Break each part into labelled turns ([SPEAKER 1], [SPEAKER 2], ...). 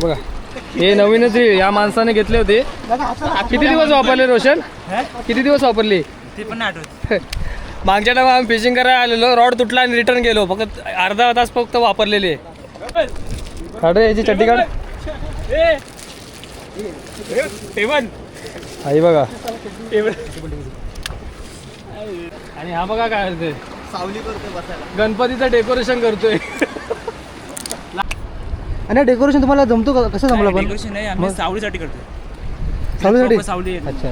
[SPEAKER 1] बघा हे नवीनच या माणसाने घेतले होते. किती दिवस वापरले रोशन? किती दिवस वापरली
[SPEAKER 2] ते पण आठवत.
[SPEAKER 1] मागच्या टाइम आम्ही फिशिंग करायला आलेलो, रॉड तुटला आणि रिटर्न गेलो. फक्त अर्धा तास फक्त वापरलेली आहे. काढ याची चड्डी काढ. आई बघा आणि हा बघा काय ते
[SPEAKER 2] सावली करतोय बसायला.
[SPEAKER 1] गणपतीचं डेकोरेशन करतोय.
[SPEAKER 3] आणि डेकोरेशन तुम्हाला जमतो का? कसं जमलं पण?
[SPEAKER 2] डेकोरेशन नाही, आम्ही सावलीसाठी करतोय.
[SPEAKER 3] सावलीसाठी?
[SPEAKER 2] सावली आहे.
[SPEAKER 3] अच्छा.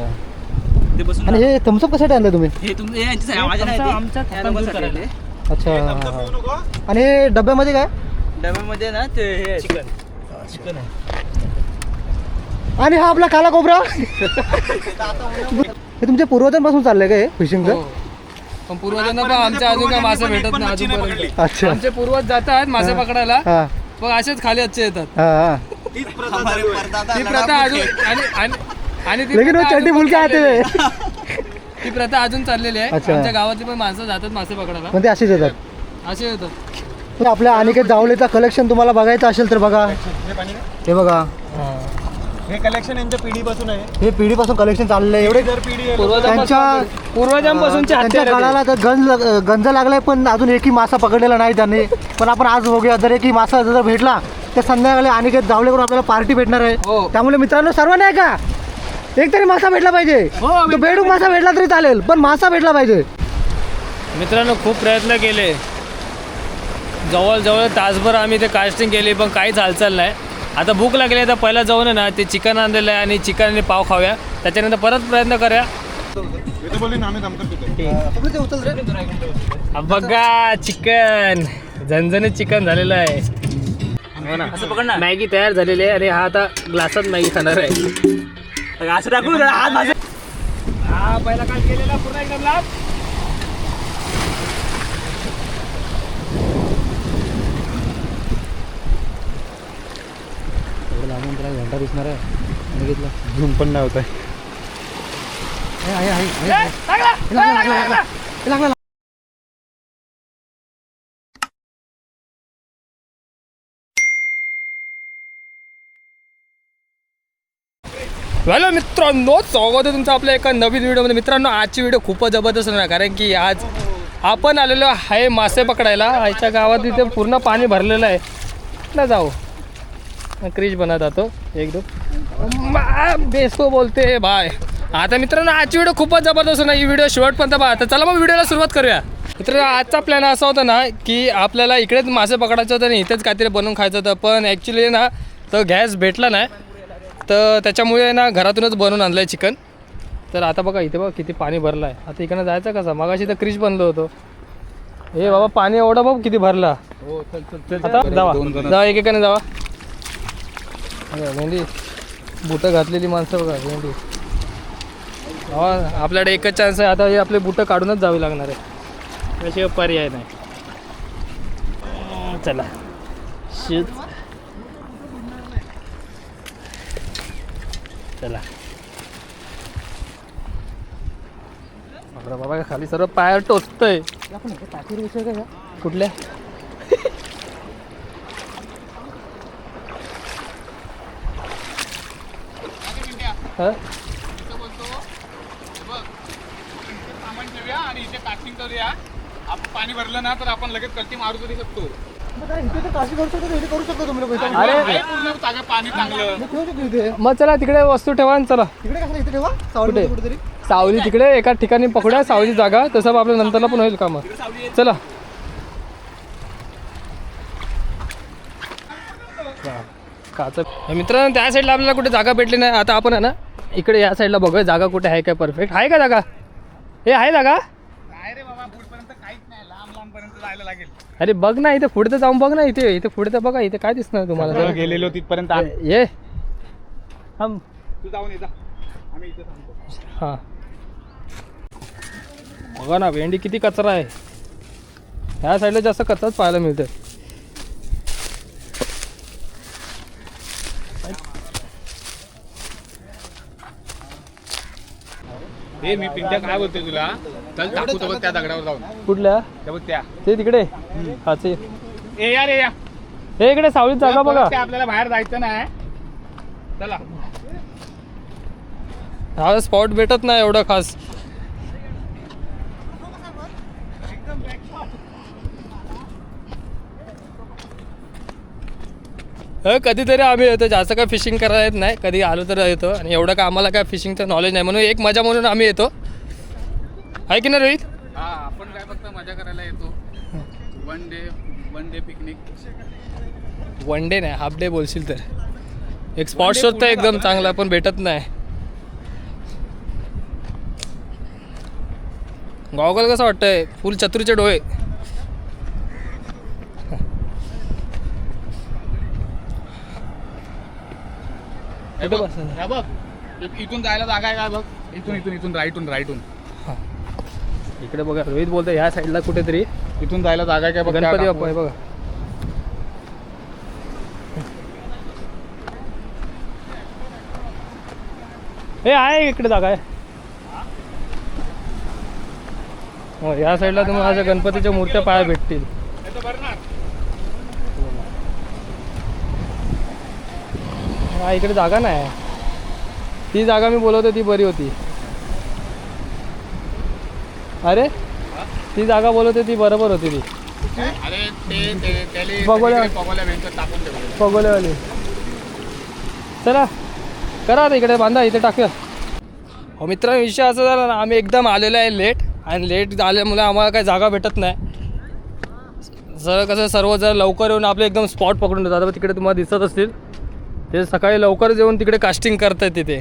[SPEAKER 2] ते बसून
[SPEAKER 3] आणि हे थम्सअप कशासाठी आणलं तुम्ही?
[SPEAKER 2] हे तुमचं यांचं माझ्या नाही ते.
[SPEAKER 3] अच्छा. आणि हे डब्यामध्ये काय?
[SPEAKER 2] डब्यामध्ये ना ते हे चिकन आहे.
[SPEAKER 3] आणि हा आपला काला कोबरा. हे तुमच्या पूर्वजांपासून चाललंय का हे फिशिंगचं?
[SPEAKER 1] पण पूर्वजांना पण आमच्या अजून काय मासे भेटत नाही अजूनपर्यंत.
[SPEAKER 3] अच्छा.
[SPEAKER 1] आमचे पूर्वज जातात मासे पकडायला,
[SPEAKER 3] हा
[SPEAKER 1] पण असेच खाली अच्छे येतात.
[SPEAKER 3] हा.
[SPEAKER 1] ती प्रथा अजून आणि ती
[SPEAKER 3] लेकिन वो
[SPEAKER 1] प्रथा
[SPEAKER 3] चड्डी
[SPEAKER 1] अजून
[SPEAKER 3] भूल के आते हुए.
[SPEAKER 1] ती प्रथा अजून चाललेली आहे.
[SPEAKER 3] अच्छा.
[SPEAKER 1] आमच्या गावातली पण माणसं जातात मासे पकडायला,
[SPEAKER 3] पण ते असेच येतात.
[SPEAKER 1] असे येतात.
[SPEAKER 3] तर आपल्या अनिकेत जावलेचा कलेक्शन तुम्हाला बघायचं असेल तर बघा, हे बघा.
[SPEAKER 4] हे कलेक्शन यांच्या पिढीपासून आहे.
[SPEAKER 3] हे पिढीपासून कलेक्शन चाललंय. एवढे
[SPEAKER 4] जर पिढी आहे
[SPEAKER 1] पूर्वजांपासूनचे
[SPEAKER 3] त्यांच्या
[SPEAKER 1] हत्यार
[SPEAKER 3] गळाला तर गंज लागलाय, पण अजून एकही मासा पकडलेला नाही त्यांनी. पण आपण आज बघूया, जर एकही मासा जर भेटला तर संध्याकाळी अनिकेत जावलेकडून आपल्याला पार्टी भेटणार आहे.
[SPEAKER 1] हो.
[SPEAKER 3] त्यामुळे मित्रांनो सर्वांनी आहे का, एक तरी मासा भेटला पाहिजे. तो बेडूक मासा भेटला तरी चालेल, पण मासा भेटला पाहिजे.
[SPEAKER 1] मित्रांनो खूप प्रयत्न केले, जवळजवळ तासभर आम्ही ते कास्टिंग केली, पण काहीच हालचाल नाही. आता भूक लागली तर पहिला जाऊन ना ते चिकन आणलेलं आहे आणि चिकन आणि पाव खाऊया, त्याच्यानंतर परत प्रयत्न करूया. बघा चिकन झणझणीत चिकन झालेलं आहे.
[SPEAKER 2] असं पकड ना.
[SPEAKER 1] मॅगी तयार झालेली आहे आणि हा आता ग्लासात मॅगी खाणार आहे.
[SPEAKER 2] असं टाकू हात माझे.
[SPEAKER 1] हा पहिला काय केलेला पूर्ण एकदम लाभ.
[SPEAKER 3] घंटा दिसणार आहे. अनिकेतला
[SPEAKER 4] झूम पण नाही होत आहे.
[SPEAKER 3] लागला.
[SPEAKER 1] हॅलो मित्रांनो, स्वागत आहे तुमचं आपल्या एका नवीन व्हिडिओमध्ये. मित्रांनो आजची व्हिडिओ खूपच जबरदस्त होणार, कारण की आज आपण आलेलो आहे मासे पकडायला. आजच्या गावात इथे पूर्ण पाणी भरलेलं आहे ना. जाऊ क्रिश बना जातो एकदम बेसो बोलते बाय. आता मित्रांनो आजची व्हिडिओ खूपच जबरदस्त होणार, ही व्हिडिओ शेवटपर्यंत पहा. तर चला मग व्हिडिओला सुरुवात करूया. मित्रांनो आजचा प्लॅन असा होता ना की आपल्याला इकडेच मासे पकडायचं होतं आणि इथेच काहीतरी बनवून खायचं होतं, पण ॲक्च्युली ना तर गॅस भेटला नाही, तर त्याच्यामुळे ना घरातूनच बनवून आणलं आहे चिकन. तर आता बघा इथे बघा किती पाणी भरलं आहे. आता इकडनं जायचं कसं? मगाशी तर क्रिश बनलो होतो. हे बाबा पाणी एवढं बघ किती भरला. आता जावा एकेकाने जावा. भेंडी बुटं घातलेली माणसं बघा. भेंडी आपल्याकडे एकच चान्स आहे, आता हे आपले बुटं काढूनच जावे लागणार आहे, त्याशिवाय पर्याय नाही. चला चला बाबा खाली सर्व पायावर टोचतंय. कुठल्या
[SPEAKER 4] आणि इथे कास्टिंग करूया. आपण पाणी भरलं ना तर आपण लगेच कल्टी मारू तरी शकतो.
[SPEAKER 3] करू शकतो तुम्ही.
[SPEAKER 1] अरे
[SPEAKER 4] पाणी चांगलं.
[SPEAKER 1] मग चला तिकडे वस्तू ठेवा आणि चला
[SPEAKER 3] तिकडे कसं इथे ठेवा,
[SPEAKER 1] कुठे?
[SPEAKER 3] कुठेतरी
[SPEAKER 1] सावली तिकडे एका ठिकाणी पकडूया, सावली जागा, तसं आपल्या नंतरला पण होईल काम. चला काच मित्रांनो त्या साईडला आपल्याला कुठे जागा भेटली नाही. आता आपण आहे ना इकडे या साईडला बघूया जागा कुठे आहे काय. परफेक्ट आहे का जागा? हे आहे जागा?
[SPEAKER 4] नाही रे बाबा, पुढपर्यंत काहीच नाही, लांब पर्यंत जायला लागेल.
[SPEAKER 1] अरे बघ ना इथे पुढे तर जाऊन बघ ना. इथे पुढे तर बघा, इथे काय दिसणार तुम्हाला?
[SPEAKER 4] गेलेलो तिथपर्यंत.
[SPEAKER 1] ये थांब
[SPEAKER 4] तू जाऊन ये जा, आम्ही इथे थांबतो.
[SPEAKER 1] हां बघा ना भेंडी किती कचरा आहे. ह्या साईडला जास्त कचराच पाहायला मिळतं.
[SPEAKER 4] हे मी पिंट्या काय बोलतोय तुला, चल टाकू तो त्या दगडावर जाऊन.
[SPEAKER 1] कुठल्या?
[SPEAKER 4] त्या
[SPEAKER 1] ते तिकडे हाचे
[SPEAKER 4] ए यार,
[SPEAKER 1] हे इकडे सावलीत जागा बघा.
[SPEAKER 4] आपल्याला बाहेर जायचं नाही. चला
[SPEAKER 1] हा स्पॉट भेटत नाही एवढं खास. कधीतरी आम्ही येतो, जास्त काय फिशिंग करायला येत नाही, कधी आलो तर येतो. आणि एवढं काय आम्हाला काय फिशिंगचं नॉलेज नाही, म्हणून एक मजा म्हणून आम्ही येतो. आहे की नाही रोहित?
[SPEAKER 4] हा आपण काय फक्त मजा करायला येतो. One day picnic.
[SPEAKER 1] One day नाही, हाफ डे बोलशील तर. एक स्पॉट शोधतो एकदम चांगला, पण भेटत नाही. गॉगल कसं वाटतंय? फुल चतुरीचे डोळे.
[SPEAKER 4] हे बघ, हे बघ. इथून जायला जागा आहे काय बघ. इथून राईटून
[SPEAKER 1] इकडे बघा, रोहित बोलतोय ह्या साईडला कुठेतरी
[SPEAKER 4] इथून जायला जागा आहे काय बघ.
[SPEAKER 1] गणपती बाप्पा आहे बघा. हे आहे इकडे जागा आहे. हो, या साईडला तुम्हाला अशा गणपतीच्या मूर्त्या पाया भेटतील. हा इकडे जागा नाही. ती जागा मी बोलवतो ती बरी होती. अरे ती जागा बोलवते ती बरोबर होती ती.
[SPEAKER 4] अरे ते
[SPEAKER 1] बघूया.
[SPEAKER 4] पगोल्या बेंचवर टाकून ठेवले.
[SPEAKER 1] पगोलेवाली. चला करा आता, इकडे बांधा, इथे टाकूया. हो मित्रांनो, विषय असं झाला ना, आम्ही एकदम आलेलो आहे लेट, आणि लेट झाल्यामुळे आम्हाला काही जागा भेटत नाही. जर कसं सर्व जर लवकर येऊन आपले एकदम स्पॉट पकडून देतात. आता तिकडे तुम्हाला दिसत असतील ते सकाळी लवकर येऊन तिकडे कास्टिंग करत आहेत तिथे.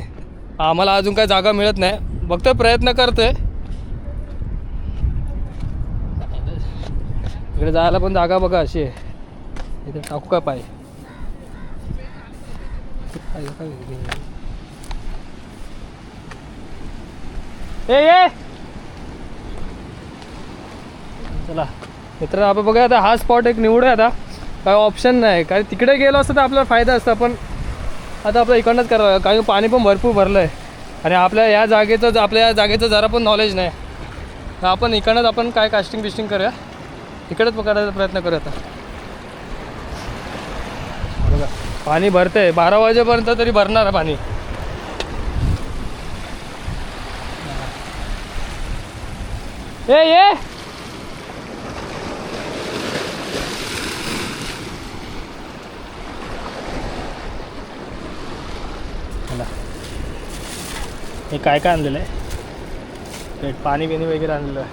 [SPEAKER 1] आम्हाला अजून काही जागा मिळत नाही, बघतोय प्रयत्न करतोय. इकडे जायला पण जागा बघा अशी आहे. इथे टाकू का पाय? ए चला मित्र, आपण बघा आता हा स्पॉट एक निवडूया. आता काय ऑप्शन नाही, कारण तिकडे गेलो असतं तर आपल्याला फायदा असता, पण आता आपल्या इकडनंच करावं, कारण पाणी पण भरपूर भरलं आहे. आणि आपल्या या जागेचं जरा पण नॉलेज नाही, तर आपण इकडनंच आपण काय कास्टिंग बिस्टिंग करूया, इकडेच पकडायचा प्रयत्न करूया. आता बघा पाणी भरतंय, 12 वाजेपर्यंत तरी भरणार आहे पाणी. ये हे काय आणलेलं आहे? पाणी बिणी वगैरे आणलेलं आहे.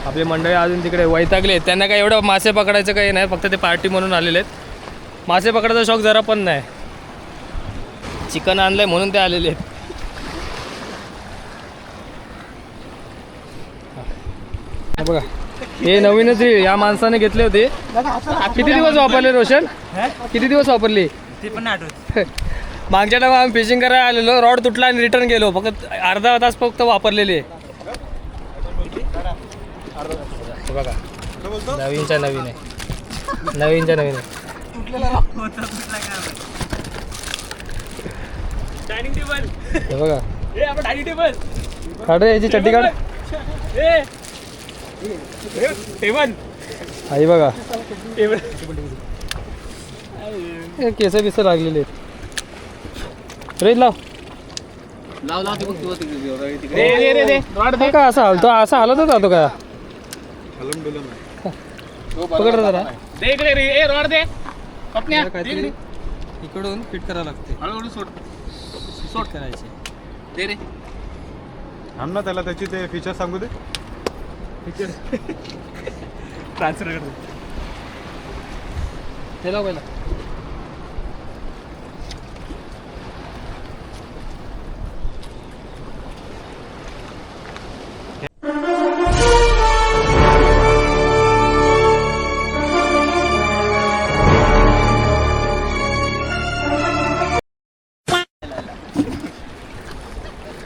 [SPEAKER 1] आपली मंडळी अजून तिकडे वैतागले आहेत, त्यांना काय एवढं मासे पकडायचं काही नाही, फक्त ते पार्टी म्हणून आलेले आहेत. मासे पकडायचा शौक जरा पण नाही. चिकन आणलंय म्हणून ते आलेले आहेत. बघा हे नवीनच या माणसाने घेतले होते. किती दिवस वापरले रोशन? किती दिवस वापरली?
[SPEAKER 2] ते पण नाही आठवत.
[SPEAKER 1] मागच्या टाइम आम्ही फिशिंग करायला आलेलो, रॉड तुटला आणि रिटर्न गेलो. फक्त अर्धा तास फक्त वापरलेली आहे. बघा नवीनच्या नवीन आहे.
[SPEAKER 2] Dining table.
[SPEAKER 1] हे बघा
[SPEAKER 2] ए आपण डायनिंग टेबल.
[SPEAKER 1] काढ रे याची चड्डी काढ.
[SPEAKER 2] ए टेबल.
[SPEAKER 1] आई बघा
[SPEAKER 2] टेबल.
[SPEAKER 1] केस बिस लागलेले आहेत. रेज लाव.
[SPEAKER 2] रे
[SPEAKER 1] हा का असा हलतो? असा हलतच राहतो का? पकड जरा.
[SPEAKER 2] दे इकडे रे. ए रॉड दे. पपन्या
[SPEAKER 1] काहीतरी इकडून फिट करावं लागते.
[SPEAKER 4] हळूहळू सोड
[SPEAKER 1] करायचे.
[SPEAKER 4] दे रे.
[SPEAKER 5] थांब ना, त्याला त्याची ते फीचर सांगू दे.
[SPEAKER 2] ट्रान्सफर कर.
[SPEAKER 1] ते लाव पहिला.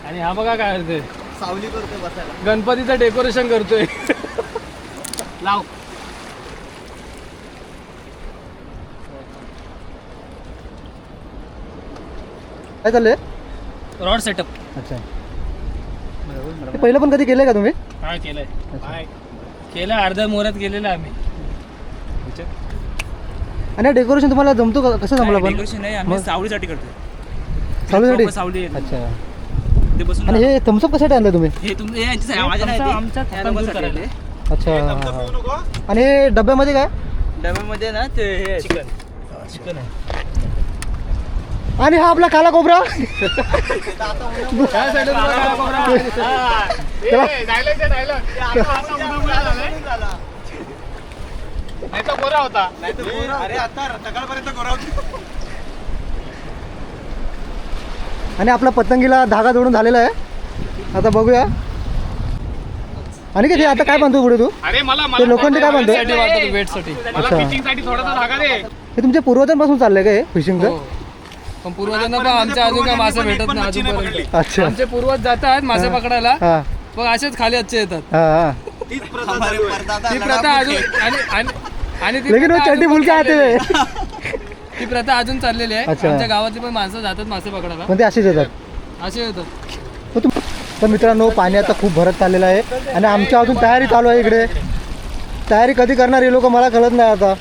[SPEAKER 1] आणि हा बघा काय ते
[SPEAKER 2] सावली करतोय बसायला.
[SPEAKER 1] गणपतीचं डेकोरेशन करतोय.
[SPEAKER 2] लाव.
[SPEAKER 3] काय चाललंय?
[SPEAKER 1] Rod setup.
[SPEAKER 3] अच्छा, हे पहिलं पण कधी केलंय का तुम्ही?
[SPEAKER 1] हा केलंय. केलं अर्ध्या मोऱ्यात गेलेलं आम्ही.
[SPEAKER 3] आणि डेकोरेशन तुम्हाला जमतो का? कसं जमलं पण?
[SPEAKER 2] डेकोरेशन नाही, आम्ही सावलीसाठी करतो.
[SPEAKER 3] सावलीसाठी
[SPEAKER 2] proper सावली आहे.
[SPEAKER 3] अच्छा.
[SPEAKER 2] ते बसून
[SPEAKER 3] आणि हे थम्सअप कशासाठी आणलं तुम्ही?
[SPEAKER 2] हे तुमचं यांचं आहे, माझ्या नाही ते. यांना बसायला.
[SPEAKER 3] अच्छा. आणि हे डब्यामध्ये काय?
[SPEAKER 2] डब्यामध्ये ना ते हे चिकन आहे.
[SPEAKER 3] आणि हा आपला काला कोबरा
[SPEAKER 4] नाही तर गोरा होता.
[SPEAKER 5] अरे आता सकाळपर्यंत गोरा होती.
[SPEAKER 3] आणि आपला पतंगीला धागा जोडून झालेला आहे. आता बघूया. आणि काय ते आता काय बांधतो पुढे तू?
[SPEAKER 4] अरे मला
[SPEAKER 3] ते लोखंडी काय बांधतो?
[SPEAKER 1] वेटसाठी.
[SPEAKER 4] मला
[SPEAKER 3] अच्छा.
[SPEAKER 4] फिशिंग साठी थोडासा धागा रे.
[SPEAKER 3] हे तुमच्या पूर्वजांपासून चाललंय का हे फिशिंगचं?
[SPEAKER 1] हो. पण पूर्वजांना पण आमच्या अजून काय मासे भेटत नाही अजूनपर्यंत.
[SPEAKER 3] अच्छा.
[SPEAKER 1] आमचे पूर्वज जातात मासे पकडायला,
[SPEAKER 3] हा
[SPEAKER 1] मग असेच खाली आजचे येतात.
[SPEAKER 3] हा हा.
[SPEAKER 1] ती प्रथा अजून आणि ती
[SPEAKER 3] लेकिन वो
[SPEAKER 1] प्रथा
[SPEAKER 3] चड्डी
[SPEAKER 1] अजून
[SPEAKER 3] भूल के
[SPEAKER 1] पण
[SPEAKER 3] आते
[SPEAKER 1] चाललेली
[SPEAKER 3] हुए.
[SPEAKER 1] आहे. ती प्रथा अजून चाललेली आहे.
[SPEAKER 3] अच्छा.
[SPEAKER 1] आमच्या गावातली पण माणसं जातात मासे पकडायला,
[SPEAKER 3] पण ते असेच येतात.
[SPEAKER 1] असे येतात.
[SPEAKER 3] तर मित्रांनो पाणी आता खूप भरत चाललेलं आहे आणि आमच्या अजून तयारी चालू आहे इकडे. तयारी कधी करणार हे लोक मला कळत नाही आता.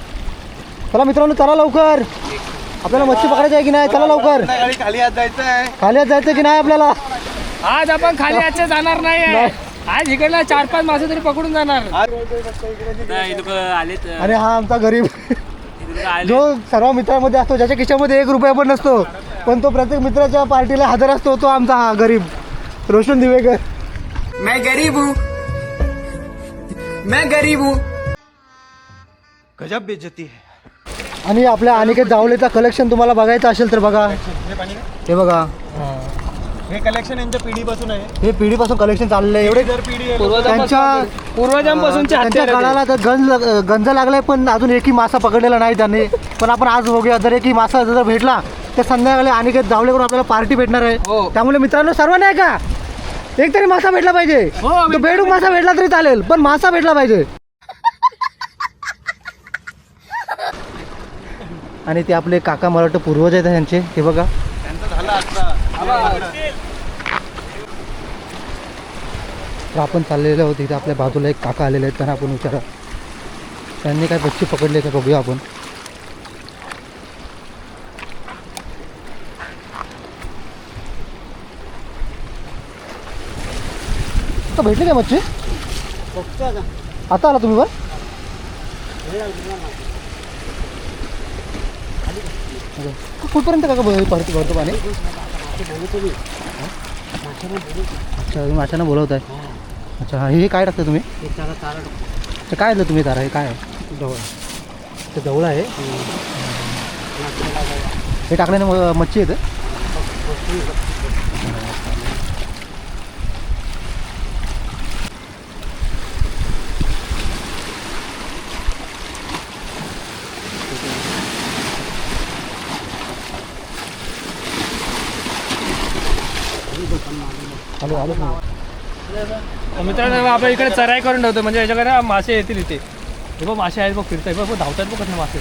[SPEAKER 3] चला मित्रांनो चला लवकर. आपल्याला मच्छी पकडायची आहे की नाही? चला लवकर.
[SPEAKER 5] खाली हात जायचं आहे.
[SPEAKER 3] खाली हात जायचं की नाही आपल्याला?
[SPEAKER 1] आज आपण खाली आजचे जाणार नाही. आज इकडला 4-5 मासे तरी पकडून जाणार.
[SPEAKER 2] हे लोक आलेत.
[SPEAKER 3] आणि हा आमचा गरीब
[SPEAKER 2] हे लोक आले.
[SPEAKER 3] जो सर्व मित्रांमध्ये असतो, ज्याच्या खिशामध्ये 1 रुपया पण नसतो, पण तो प्रत्येक मित्राच्या पार्टीला हजर असतो, तो आमचा हा गरीब रोशन दिवेकर.
[SPEAKER 6] मैं गरीब हूँ
[SPEAKER 5] गजब बेइज्जती है.
[SPEAKER 3] आणि आपल्या अनिकेत जावलेचा कलेक्शन तुम्हाला बघायचं असेल तर बघा. हे बघा,
[SPEAKER 5] हे कलेक्शन यांच्या पिढीपासून आहे.
[SPEAKER 3] हे पिढीपासून कलेक्शन चाललेलं आहे. एवढे
[SPEAKER 5] जर पिढी आहे.
[SPEAKER 1] पूर्वजांपासूनचे
[SPEAKER 3] त्यांच्या
[SPEAKER 1] हत्यार
[SPEAKER 3] काळाला तर गंज लागलाय, पण अजून एकही मासा पकडलेला नाही त्यांनी. पण आपण आज बघूया, जर एकही मासा जर भेटला तर संध्याकाळी अनिकेत जावलेकडून आपल्याला पार्टी भेटणार आहे.
[SPEAKER 1] हो.
[SPEAKER 3] त्यामुळे मित्रांनो सर्वांनी आहे का, एक तरी मासा भेटला पाहिजे. तो बेडूक मासा भेटला तरी चालेल, पण मासा भेटला पाहिजे. आणि ते आपले काका मला वाटतं पूर्वज आहेत त्यांचे. हे बघा, तर आपण चाललेलो आहोत इथे. आपल्या बाजूला एक काका आलेले आहेत, त्यांना आपण विचारा त्यांनी काय मच्छी पकडले का बघूया आपण. तर भेटली काय मच्छी? आता आला तुम्ही वर? कुठपर्यंत काका भरतो पाणी? अच्छा, तुम्ही माशांना बोलवत आहे. अच्छा, हे काय टाकता तुम्ही? अच्छा, काय आलं तुम्ही तारा? हे काय आहे? ते जवळ आहे. हे टाकल्याने मच्छी येतं. आलो आलो.
[SPEAKER 1] मित्रांनो आपल्या इकडे चराई करून ठेवतो, म्हणजे याच्याकडे मासे येतील इथे. हे बघ मासे आहेत बघ, फिरताय बघ, धावतात बघ कसं मासे.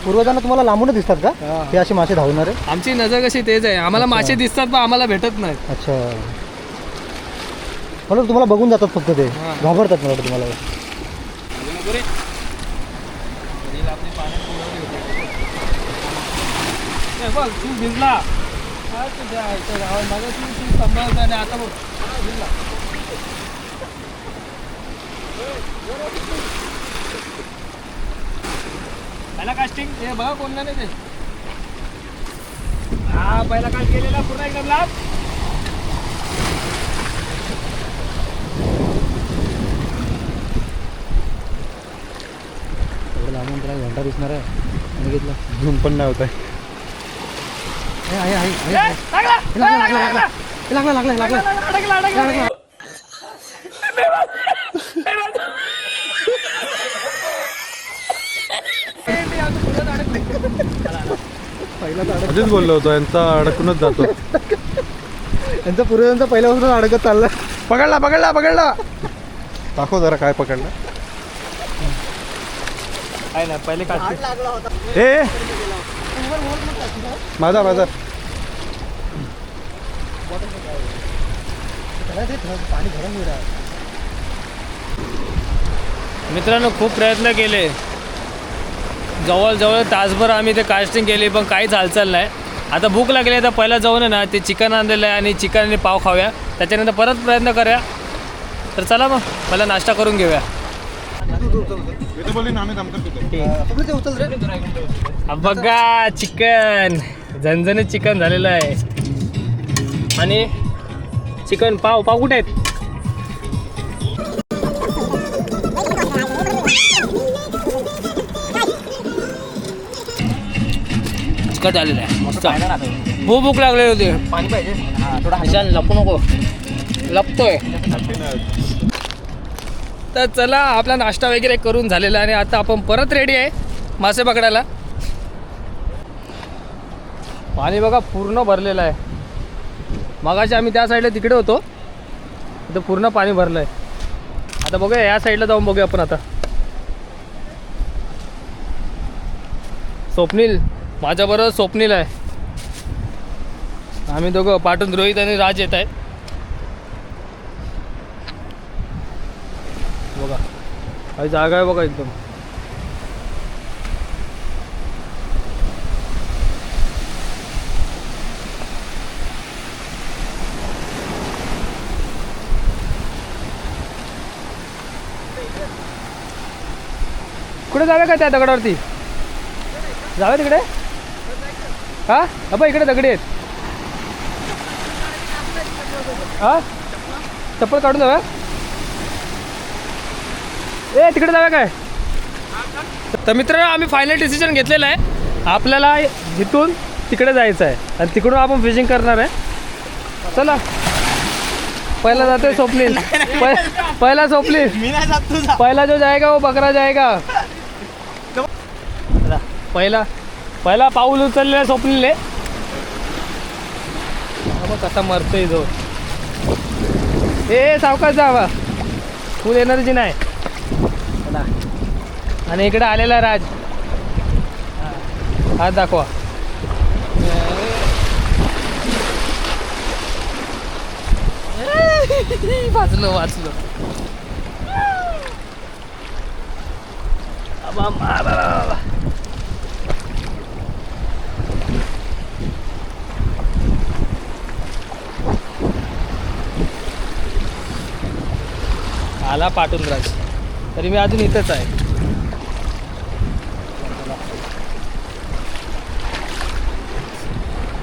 [SPEAKER 3] पूर्वजांना तुम्हाला लांबूनच दिसतात का हे असे मासे धावणारे?
[SPEAKER 1] आमची नजर कशी तेज आहे, आम्हाला मासे दिसतात पण आम्हाला भेटत नाही.
[SPEAKER 3] अच्छा, मला तुम्हाला बघून जातात फक्त ते, घाबरतात मला वाटतं तुम्हाला.
[SPEAKER 1] बघ तू भिजला सांभाळत आणि आता बघ भिजला. पहिला कास्टिंग हे बघा कोणला नाही ते. हा पहिला कास्ट केलेला पूर्ण एकदम लाभ.
[SPEAKER 3] एवढं लांबून त्याला घंटा दिसणार आहे. आणि घेतलं
[SPEAKER 5] झूम पण नाही होत आहे.
[SPEAKER 3] लागला.
[SPEAKER 5] आधीच बोललो होतो यांचा अडकूनच जातो.
[SPEAKER 3] त्यांचा पूर्वजांचा पहिल्यापासून अडकत चालला.
[SPEAKER 5] पकडला पकडला पकडला. दाखव जरा काय पकडला.
[SPEAKER 1] आहे ना पहिले कास्ट.
[SPEAKER 5] ए माझा माझा
[SPEAKER 3] पाणी भरून येणार.
[SPEAKER 1] मित्रांनो खूप प्रयत्न केले, जवळजवळ तासभर आम्ही ते कास्टिंग केली पण काहीच हालचाल नाही. आता भूक लागली आहे तर पहिला जाऊन आहे ना ते चिकन आणलेलं आहे आणि चिकन आणि पाव खाऊया, त्याच्यानंतर परत प्रयत्न करूया. तर चला मग पहिला नाश्ता करून घेऊया.
[SPEAKER 5] इथे बोलली ना आम्ही थांबतो तिथे.
[SPEAKER 1] हा बघा चिकन, झणझणीत चिकन झालेलं आहे. आणि चिकन पाव कुठे आहेत? चिकन झालेलं आहे मस्त. खूप भूक लागलेली होती.
[SPEAKER 2] पाणी पाहिजे थोडा लपू नको.
[SPEAKER 1] लपतोय. तर चला आपला नाश्ता वगैरे करून झालेला आहे आणि आता आपण परत रेडी आहे मासे पकडायला. पाणी बघा पूर्ण भरलेलं आहे. मगाशी आम्ही त्या साईडला तिकडे होतो, तिथं पूर्ण पाणी भरलं आहे. आता बघूया या साईडला जाऊन बघूया आपण. आता स्वप्नील माझ्याबरोबर स्वप्नील आहे. आम्ही दोघं पाठून रोहित आणि राज येत आहेत. बघा काही जागा आहे बघा एकदम. कुठे जाऊया का त्या दगडावरती? जाऊया तिकडे? हा अबा इकडे दगडी आहेत. हा चप्पल काढून जाऊया. ए तिकडे जाऊया काय? तर मित्रांनो आम्ही फायनल डिसिजन घेतलेलं आहे. आपल्याला इथून तिकडे जायचं आहे आणि तिकडून आपण फिशिंग करणार आहे. चला पहिला जाते स्वप्नील. पहिला स्वप्नील.
[SPEAKER 2] मी नाही जात तुझा.
[SPEAKER 1] पहिला जो जाएगा वो बकरा जाएगा. पहिला पाऊल उचललेला स्वप्नीलने. कसा मरतोय जो. ए सावकाश जावा, फुल एनर्जी नाही. आणि इकडे आलेला राज. हात दाखवा. वाचलो. आला पाठून राज. तरी मी अजून इथंच आहे.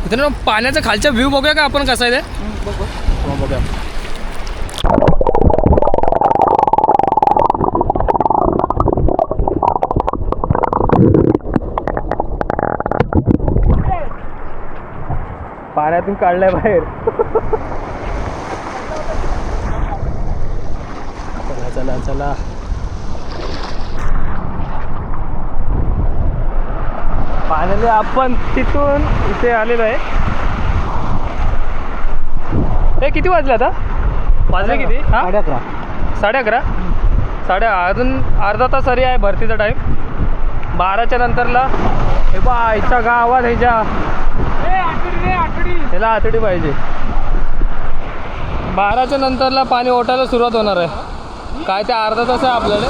[SPEAKER 1] मित्रांनो पाण्याचा खालचा व्ह्यू बघूया का आपण कसा आहे ते? बघूया. पाण्यातून काढलाय बाहेर. चला फायनली आपण तिथून इथे आलेलो आहे. हे किती वाजले आता? वाजले किती? हा 11:30. अजून अर्धा तास तरी आहे भरतीचा टाईम. 12च्या नंतरला हे बा आईचा गावात ह्याच्या ह्याला आतडी पाहिजे. 12च्या नंतरला पाणी ओटायला सुरुवात होणार आहे. काय ते अर्धा तास आहे आपल्याला.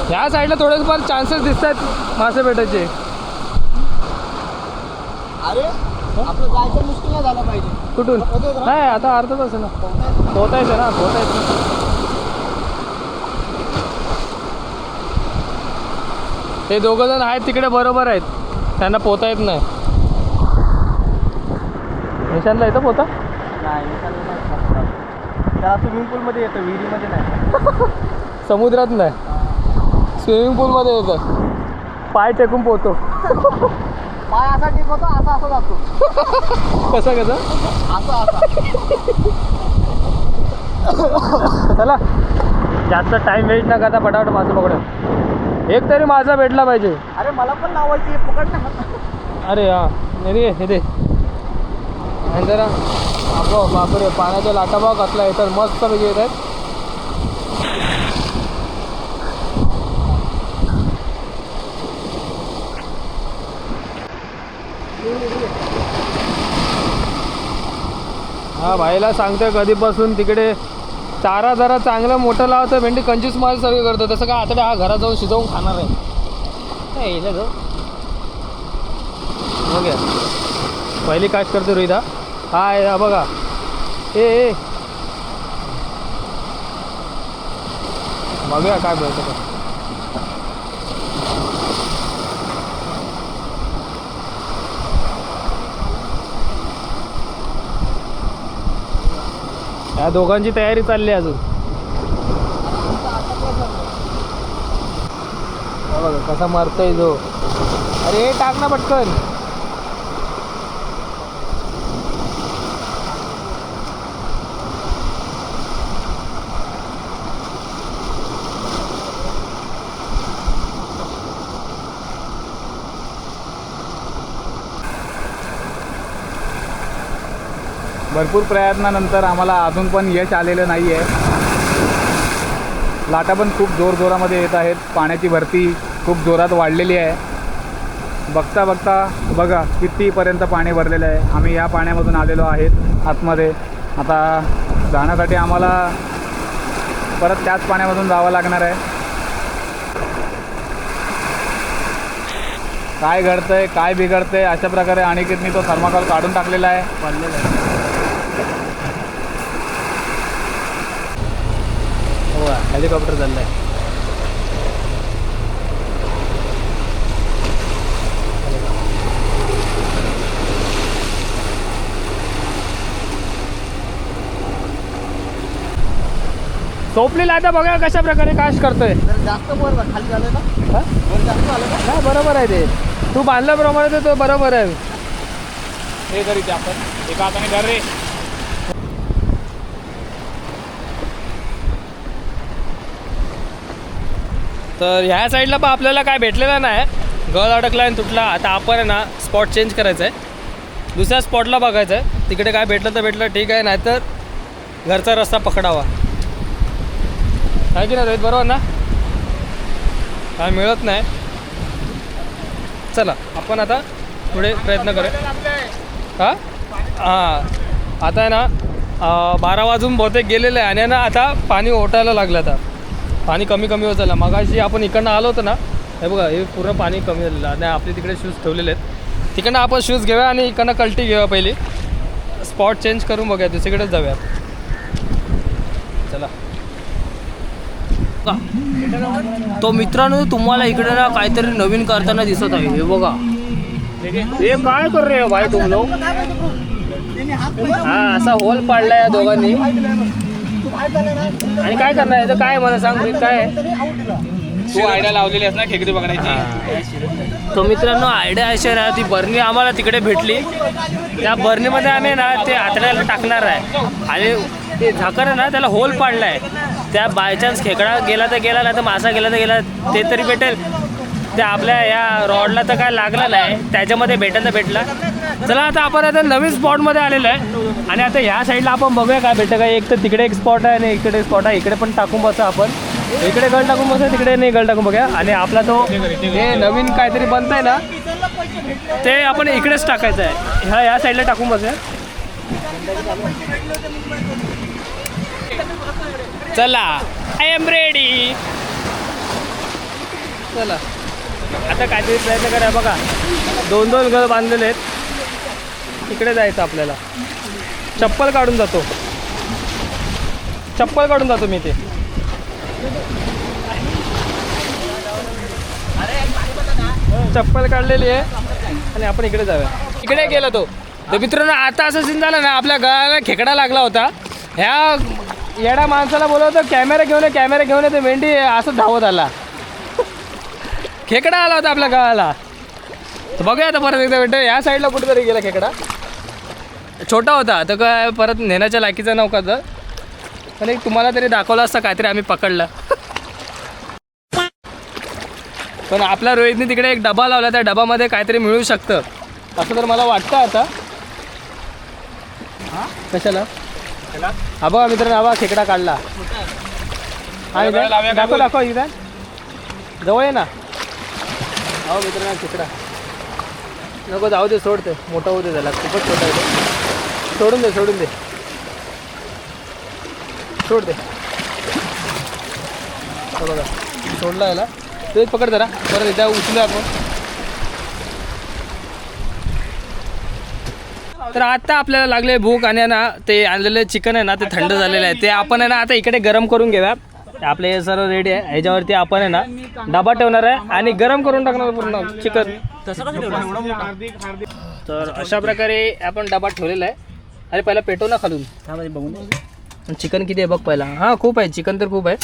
[SPEAKER 1] ह्या साईडला थोडेफार चान्सेस दिसत आहेत मासे भेटायचे.
[SPEAKER 3] अरे आपलं जायचं मुश्किल नाही झालं पाहिजे.
[SPEAKER 1] कुठून? नाही आता अर्धा तास आहे ना. पोहतायचं ना. ते दोघं जण आहेत तिकडे बरोबर आहेत, त्यांना पोहता येत नाही. निशांतला येतं पोहता?
[SPEAKER 3] नाही त्याला स्विमिंग पूलमध्ये येतं, विहिरीमध्ये नाही.
[SPEAKER 1] समुद्रात नाही, स्विमिंग पूलमध्ये येतं. पाय टेकून पोहतो.
[SPEAKER 3] पाय असा टेकवतो, असा जातो.
[SPEAKER 1] कसं
[SPEAKER 3] असा
[SPEAKER 1] चला जास्त टाइम वेस्ट न करता फटाफट मासे पकडा. एक तरी माझा भेटला पाहिजे.
[SPEAKER 3] अरे मला पण लावायची पकड ना.
[SPEAKER 1] अरे हा नाही हे दे. आणि जरा अगो बापरे पाण्याच्या लाटा भाव घातला आहे तर मस्त पैकी येत आहेत. हा भाईला सांगतोय कधीपासून तिकडे चारा जरा चांगलं मोठं लावतं. भेंडी कंजूस माल सर्व करतो. तसं काय आता हा घरात जाऊन शिजवून खाणार आहे. नाही बघूया. पहिली कास्ट करते रोहिता. हा बघा. ए बघूया काय बोलतो. या दोघांची तयारी चालली अजून. बघा कसा मारतोय जो. अरे टाक ना पटकन.
[SPEAKER 4] भरपूर प्रयत्नानंतर आम्हाला अजून पण यश आलेलं नाही आहे. लाटा पण खूप जोरजोरामध्ये येत आहेत. पाण्याची भरती खूप जोरात वाढलेली आहे. बघता बघा कितीपर्यंत पाणी भरलेलं आहे. आम्ही या पाण्यामधून आलेलो आहेत आतमध्ये. आता जाण्यासाठी आम्हाला परत त्याच पाण्यामधून जावं लागणार आहे. काय घडतंय काय बिघडतंय अशा प्रकारे अनिकेतनी तो थर्माकोल काढून टाकलेला आहे.
[SPEAKER 1] पडलेलं आहे. हो हेलिकॉप्टर चाललं आहे. सोपलेला आता बघा कशा प्रकारे काश करतोय.
[SPEAKER 3] जास्त वर खाली झालं ना. जास्त आलं का?
[SPEAKER 1] नाही बरोबर आहे ते. तू बांधल्याप्रमाणे तर तो बरोबर आहे.
[SPEAKER 4] हे तरी ते आपण एका हाताने धर रे.
[SPEAKER 1] तर ह्या साईडला पण आपल्याला काय भेटलेलं नाही. गळ अडकला आणि तुटला. आता आपण आहे ना स्पॉट चेंज करायचं आहे. दुसऱ्या स्पॉटला बघायचं आहे. तिकडे काय भेटलं तर भेटलं ठीक आहे, नाहीतर घरचा रस्ता पकडावा. आहे की नाही रोहित, बरोबर ना? काय मिळत नाही. चला आपण आता पुढे प्रयत्न करूया. हां आता आहे ना 12 वाजून बहुतेक गेलेलं आहे आणि ना आता पाणी ओटायला लागलं. आता पाणी कमी होत झालं. मगाशी आपण इकडनं आलो होतो ना, हे बघा हे पूर्ण पाणी कमी झालेलं आणि आपले तिकडे शूज ठेवलेले आहेत. तिकडनं आपण शूज घेऊया आणि इकडनं कल्टी घेऊया. पहिली स्पॉट चेंज करून बघूया, दुसरीकडेच जाऊया. चला. तो मित्रांनो तुम्हाला इकडे ना काहीतरी नवीन करताना दिसत आहे. हे बघा हे काय कर रे भाई तुम लोग. हा असा होल पाडला या दोघांनी. आणि काय करणार आहे तर काय मला सांग काय.
[SPEAKER 4] तू आयडिया लावलेली आहेस ना खेकडी पकडायची.
[SPEAKER 1] तो मित्रांनो आयडिया अशी आहे ना, ती बरणी आम्हाला तिकडे भेटली. त्या बरणीमध्ये आम्ही ना ते आतड्याला टाकणार आहे आणि ते झाकण आहे ना त्याला होल पाडला आहे. त्या बायचान्स खेकडा गेला तर गेला, नाही तर मासा गेला तर गेला, ते तरी भेटेल. ते आपल्या या रॉडला तर काय लागला नाही, त्याच्यामध्ये भेटेल तर भेटला. चला आता आपण आता नवीन स्पॉटमध्ये आलेलो आहे आणि आता ह्या साईडला आपण बघूया काय भेटतं काय. एक तर तिकडे एक स्पॉट आहे आणि इकडे स्पॉट आहे. इकडे पण टाकून बसा आपण. इकडे गळ टाकून बसा, तिकडे नाही गळ टाकून बघूया. आणि आपला तो हे नवीन काहीतरी बनत आहे ना ते आपण इकडेच टाकायचं आहे. ह्या साईडला टाकून बसूया. चला आय एम रेडी. चला आता काहीतरी प्रयत्न करा. बघा 2 गळ बांधलेले आहेत. इकडे जायचं आपल्याला. चप्पल काढून जातो मी ते. चप्पल काढलेली आहे आणि आपण इकडे जाऊया. इकडे गेलो तो. तर मित्रांनो आता असं सीन झालं ना, आपल्या गळाला खेकडा लागला होता. ह्या येड्या माणसाला बोलवतो कॅमेरा घेऊन ये. ते मेंढी असं धावत आला. खेकडा आला होता आपल्या गळाला. तर बघूया आता परत एकदा भेटतो. या साईडला कुठेतरी गेला खेकडा. छोटा होता तर काय परत नेण्याच्या लायकीचा नव्हता तर, पण एक तुम्हाला तरी दाखवलं असतं काहीतरी आम्ही पकडलं. पण आपल्या रोहितने तिकडे एक डबा लावला. त्या डबामध्ये काहीतरी मिळू शकतं असं तर मला वाटतं आता. कशाला हा बघा मित्रांनो, हा खेकडा काढला. आणि दाखव इकडे जवळ आहे ना. हो मित्रांनो खेकडा. नको जाऊ दे, सोडते. मोठा होऊ दे त्याला, खूपच छोटा आहे. सोडून दे सोड दे. बघा सोडला याला. ते पकड जरा परत एकदा उचलू आपण. तर आता आपल्याला लागले भूक आणि ना ते आणलेलं चिकन आहे ना ते थंड झालेलं आहे ते आपण आहे ना आता इकडे गरम करून घेऊया. आपले हे सर्व रेडी आहे. ह्याच्यावरती आपण आहे ना डबा ठेवणार आहे आणि गरम करून टाकणार पूर्ण चिकन. तर अशा प्रकारे आपण डबा ठेवलेला आहे. अरे पहिला पेटो ना खालून बघून चिकन किती आहे बघ पहिला. हां खूप आहे चिकन तर खूप आहे.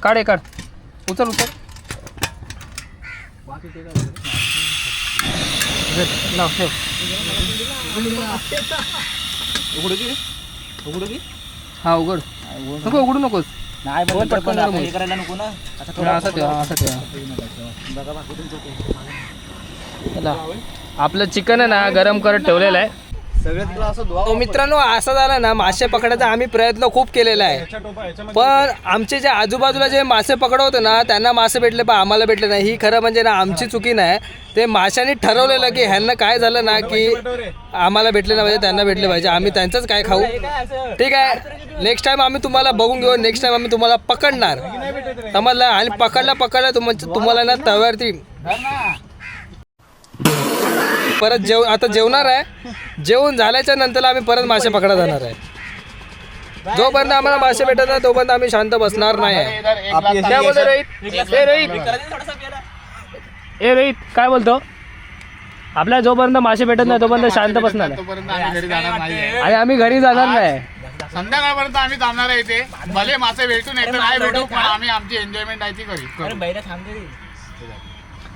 [SPEAKER 1] काढ काढ उचल उचल लाव ठेव. हा उघड नको उघडू नकोस.
[SPEAKER 2] नाही
[SPEAKER 1] बोल पटकन
[SPEAKER 2] आपण हे करायला नको ना.
[SPEAKER 1] असं ठेवा. चला आपलं चिकन आहे ना गरम करत ठेवलेलं आहे. तो मित्रांनो असं झालं ना मासे पकडायचा आम्ही प्रयत्न खूप केलेला आहे पण आमचे जे आजूबाजूला जे मासे पकडवतो ना त्यांना मासे भेटले पण आम्हाला भेटले नाही. ही खरं म्हणजे ना आमची चुकी नाही. ते माशांनी ठरवलेलं की ह्यांना काय झालं ना की आम्हाला भेटले नाही पाहिजे त्यांना भेटले पाहिजे आम्ही त्यांचंच काय खाऊ. ठीक आहे नेक्स्ट टाइम आम्ही तुम्हाला बघून घेऊ. नेक्स्ट टाइम आम्ही तुम्हाला पकडणार समजलं आणि पकडला तुम्हाला ना तव्यावरती परत आता जेवणार आहे. जेवून झाल्याच्या नंतर आम्ही परत मासे पकडा जाणार आहे. जोपर्यंत आम्हाला मासे भेटत नाही तोपर्यंत आम्ही शांत बसणार नाही आहे. रोहित काय बोलतो आपल्याला जोपर्यंत मासे भेटत नाही तोपर्यंत शांत बसणार आहे. आणि आम्ही घरी जाणार नाही.
[SPEAKER 4] संध्याकाळपर्यंत आम्ही जाणार आहे इथे. भले मासे भेटू नाही तर नाही भेटू पण आम्ही आमची एन्जॉयमेंट आहे ती करू.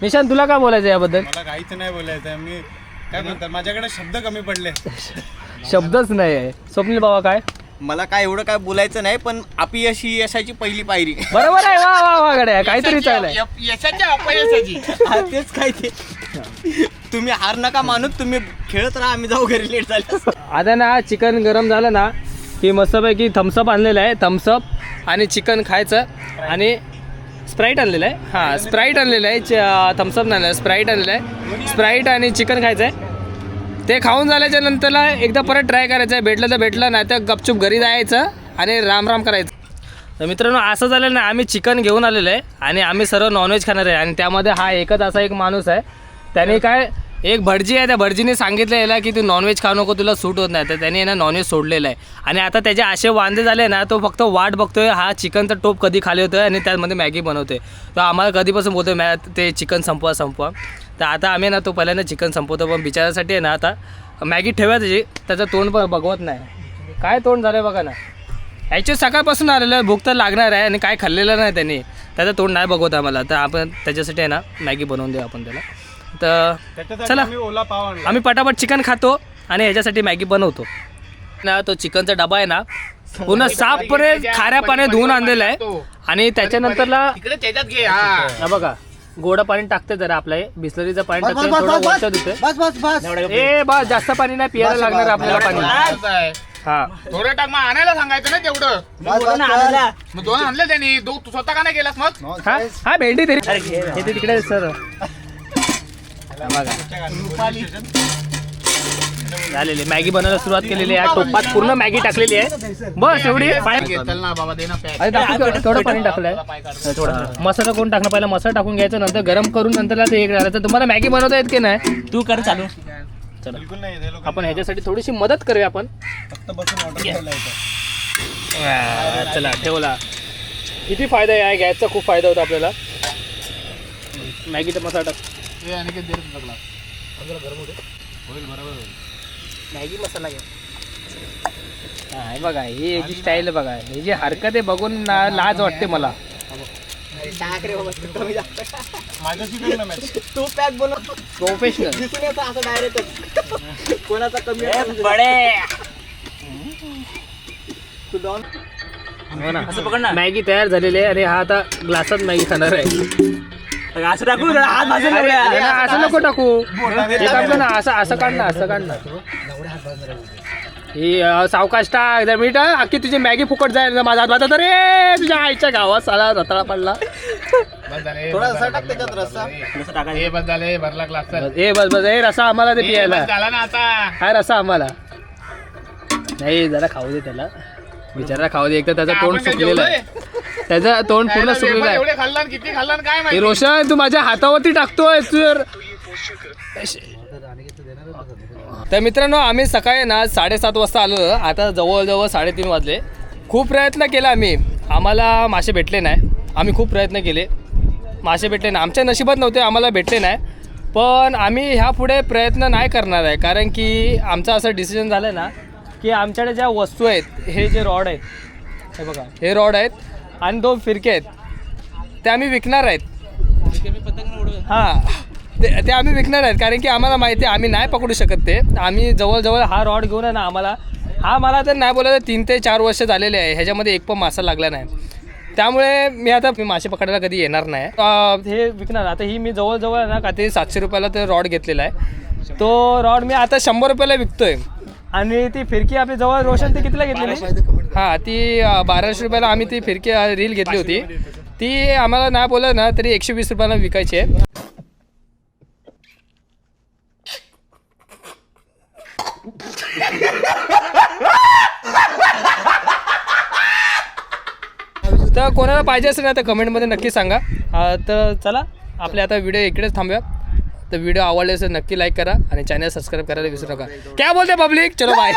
[SPEAKER 1] निशांत तुला काय बोलायचं याबद्दल.
[SPEAKER 5] मला काहीच नाही बोलायचं मी काय म्हणतात माझ्याकडे शब्द कमी पडले.
[SPEAKER 1] शब्दच नाही आहे. स्वप्नील बाबा काय
[SPEAKER 2] मला काय एवढं काय बोलायचं नाही पण अपयशी यशाची पहिली पायरी.
[SPEAKER 1] बरोबर आहे. वा वा वा गड्या काहीतरी चाललंय.
[SPEAKER 4] यशाच्या अपयशाची
[SPEAKER 2] तेच काय ते. तुम्ही हार नका मानूत तुम्ही खेळत राहा आम्ही जाऊ घरी लेट झालं.
[SPEAKER 1] आता ना चिकन गरम झालं ना की मस्तपैकी थम्सअप आणलेलं आहे. थम्सअप आणि चिकन खायचं आणि स्प्राईट आणलेलं आहे. हां स्प्राईट आणलेलं आहे. थम्सअप नाही आणलं स्प्राईट आणलेलं आहे. स्प्राईट आणि चिकन खायचं आहे. ते खाऊन झाल्याच्या नंतरला एकदा परत ट्राय करायचं आहे. भेटलं तर भेटलं नाही तर गपचूप घरी जायचं आणि राम करायचं. तर मित्रांनो असं झालं ना आम्ही चिकन घेऊन आलेलं आहे आणि आम्ही सर्व नॉनव्हेज खाणार आहे. आणि त्यामध्ये हा एकच असा एक माणूस आहे त्याने काय एक भटजी आहे त्या भटजीने सांगितलं याला की तू नॉनव्हेज खाऊ नको तुला सूट होत नाही तर त्याने ना नॉनव्हेज सोडलेलं आहे. आणि आता त्याचे असे वांदे झाले ना तो फक्त वाट बघतोय हा चिकनचा टोप कधी खाली होतोय आणि त्यामध्ये मॅगी बनवतोय. तो आम्हाला कधीपासून बोलतोय ते चिकन संपवा. तर आता आम्ही ना तो पहिल्यांदा चिकन संपवतो पण बिचारासाठी आहे ना आता मॅगी ठेवा त्याची त्याचं तोंड पण बघवत नाही. काय तोंड झालं बघा ना. ॲक्च्युअली सकाळपासून आलेलं आहे भूक तर लागणार आहे आणि काय खाल्लेलं नाही त्यांनी त्याचं तोंड नाही बघवत आम्हाला. तर आपण त्याच्यासाठी आहे ना मॅगी बनवून देऊ आपण त्याला. तर चला
[SPEAKER 5] ओला पाव आणला.
[SPEAKER 1] आम्ही पटापट चिकन खातो आणि ह्याच्यासाठी मॅगी बनवतो ना. तो चिकनचा डबा आहे ना पुन्हा साफपणे खाऱ्या पाण्यात धुवून आणलेला आहे आणि त्याच्यानंतरला बघा गोडा पाणी टाकते जरा आपलं बिस्लरीचं पाणी टाकते थोडं वरच्या धुते. ए बस जास्त पाणी नाही पियाला लागणार आपल्याला पाणी. हा
[SPEAKER 4] थोडं टाक मग आणायला सांगायचं ना तेवढं. मग 2 आणले त्यांनी तू स्वतः का नाही गेलास मग.
[SPEAKER 1] हा भेंडी तरी तिकडे सर झालेली मॅगी बनवायला सुरुवात केलेली आहे. टोपात पूर्ण मॅगी टाकलेली आहे बस एवढी. थोडं पाणी टाकलंय थोडं मसाला कोण टाकणं पहिला मसाला टाकून घ्यायचं नंतर गरम करून नंतर ते एक घालायचं. तुम्हाला मॅगी बनवता येत की नाही
[SPEAKER 2] तू कर चालू.
[SPEAKER 1] चला आपण ह्याच्यासाठी थोडीशी मदत करूया आपण. चला ठेवला. किती फायदा आहे गॅसचा खूप फायदा होता आपल्याला. मॅगीचा मसाला टाक मॅगी मसाला घ्या. हा बघा ही याची स्टाईल बघा ही जी हरकत आहे बघून ना लाज वाटते मला.
[SPEAKER 2] तू पॅक बनव
[SPEAKER 1] प्रोफेशनल
[SPEAKER 2] दिसून येतं असं डायरेक्ट कोणाचा कमी
[SPEAKER 1] हो ना. मॅगी तयार झालेली आहे आणि हा आता ग्लासात मॅगी खाणार आहे.
[SPEAKER 2] असं टाकू हात भाजून
[SPEAKER 1] असं नको टाकू. ना असं काढ ना असं काढ ना. ही सावकाश टाक जर मीठ अख्खी तुझी मॅगी फुकट जाईल माझा हात भाजत रे तुझ्या आईच्या गावात साला रताळा पडला.
[SPEAKER 2] थोडासा टाक त्याच्यात रस्सा.
[SPEAKER 1] बस हे रसा आम्हाला ते पियायला.
[SPEAKER 4] झाला ना आता.
[SPEAKER 1] हा रसा आम्हाला नाही जरा खाऊ दे त्याला बिचारा खाऊ दे. एक तर त्याचं तोंड सुकलेलं आहे. त्याचं तोंड पूर्ण सुकलेलं आहे.
[SPEAKER 4] एवढे खाल्लं किती खाल्लं काय माहिती.
[SPEAKER 1] रोशन तू माझ्या हातावरती टाकतोय तर तर मित्रांनो आम्ही सकाळी ना 7:30 वाजता आलो. आता जवळजवळ 3:30 वाजले. खूप प्रयत्न केला आम्ही, आम्हाला मासे भेटले नाही. आम्ही खूप प्रयत्न केले, मासे भेटले नाही. आमच्या नशिबात नव्हते, आम्हाला भेटले नाही. पण आम्ही ह्यापुढे प्रयत्न नाही करणार आहे, कारण की आमचं असं डिसिजन झालं ना की आमच्याकडे ज्या वस्तू आहेत, हे जे रॉड आहेत, हे बघा हे रॉड आहेत आणि 2 फिरके आहेत, ते आम्ही विकणार आहेत. हां ते आम्ही विकणार आहेत, कारण की आम्हाला माहिती आहे आम्ही नाही पकडू शकत ते. आम्ही जवळजवळ हा रॉड घेऊन आहे ना, मला तर नाही बोलायचं 3 ते 4 वर्ष झालेले आहे, ह्याच्यामध्ये एक पण मासा लागला नाही. त्यामुळे मी मासे पकडायला कधी येणार नाही. हे विकणार. आता ही मी जवळजवळ ना का ते 700 रुपयाला ते रॉड घेतलेला आहे. तो रॉड मी आता 100 रुपयाला विकतोय. आणि ती फिरकी आपली जवळ रोशन ती कितीला घेतली? हां ती 1200 रुपयाला आम्ही ती फिरकी रील घेतली होती. ती आम्हाला नाही बोललं ना तरी 120 रुपयाला विकायची आहे. तर कोणाला पाहिजे असेल ना तर कमेंटमध्ये नक्की सांगा. तर चला आपले आता व्हिडिओ इकडेच थांबूया. तर व्हिडिओ आवडले असेल नक्की लाईक करा आणि चॅनल सबस्क्राईब करायला विसरू नका. क्या बोलते पब्लिक, चलो बाय.